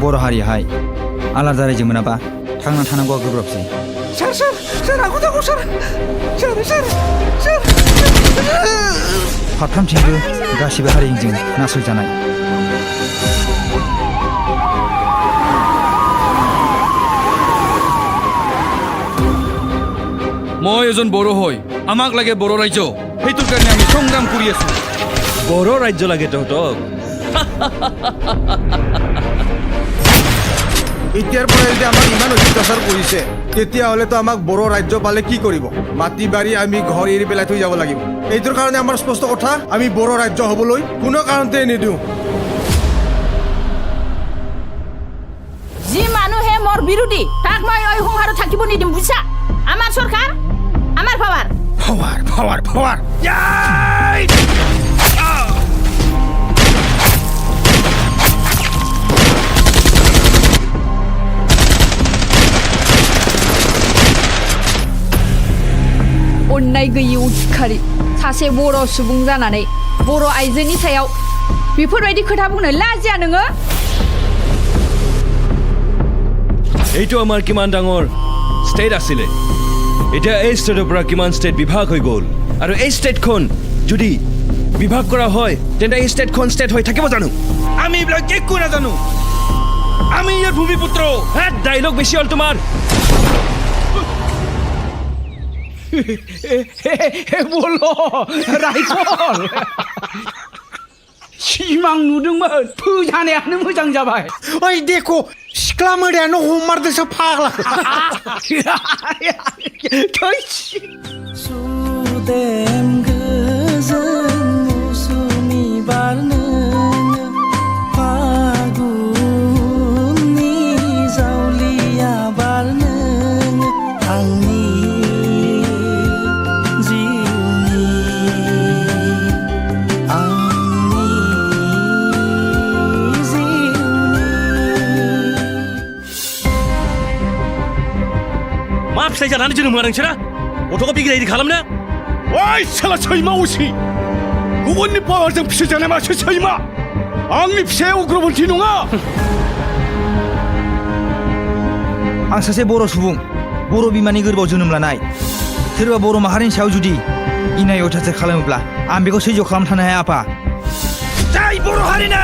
बर' हारियाहाय आलादा रायजो मोनाबा थांना थानांगौआ गोब्राबसै। सार आंखौ दाखौ सार फारफ्रामथिंबो गासिबो हारिजों नासयजानाय। মই এজন বড়ো হয়, আমাক লাগে বড়ো ৰাজ্য, সেইটোৰ কাৰণে আমি সংগ্ৰাম কৰি আছো। বড়ো ৰাজ্য লাগে তহঁতক? এতিয়াৰ পৰা যদি আমাক ইমান অত্যাচাৰ কৰিছে তেতিয়াহ'লেতো আমাক বড়ো ৰাজ্য পালে কি কৰিব? মাটি বাৰী আমি ঘৰ এৰি পেলাই থৈ যাব লাগিব। এইটোৰ কাৰণে আমাৰ স্পষ্ট কথা, আমি বড়ো ৰাজ্য হ'বলৈ কোনো কাৰণতে নিদিওঁ। যি মানুহে মোৰ বিৰোধী তাক মই এই সংসাৰত থাকিব নিদিম, বুজিছা? আমাৰ চৰকাৰ, আমাৰ পাৱাৰ। अन्नाय गैयि उदखारि सासे बर' सुबुं जानानै बर' आइजोनि सायाव बेफोरबायदि खोथा बुंनो लाजिया नोङो? এইটো আমাৰ কিমান ডাঙৰ ষ্টেট আছিলে, এতিয়া এই ষ্টেটৰ পৰা কিমান ষ্টেট বিভাগ হৈ গ'ল, আৰু এই ষ্টেটখন যদি বিভাগ কৰা হয় তেন্তে এই ষ্টেটখন ষ্টেট হৈ থাকিব জানো? আমি এইবিলাক একো নাজানো, আমি ইয়াৰ ভূমিপুত্ৰ। ডাইলগ বেছি হ'ল তোমাৰ। বলো राइफल सिमां नुदोंमोन फोजानायानो मोजां जाबाय। ओइ देखो सिख्ला मोदायानो हमारदोंसो फाग्ला। सुदेम गोजोन मौसुमि बारनो फागुननि जावलिया बारनो आंनि फिसाइ जानानै जोनोम होआ नोंसोरा गथ'खौ बिग्रायदि खालामनो? ओइ साला सैमा असि, गुबुननि पावारजों फिसिजानाय मासे सैमा, आंनि फिसाया उग्रपन्थी नङा। आं सासे बर' सुबुं, बर' बिमानि गोरबोआव जोनोम लानाय। सोरबा बर' माहारिनि सायाव जुदि इनाय अयथासार खालामोब्ला आं बेखौ सैज्य खालामनो थानो हाया आफा। जाय बर' हारिनि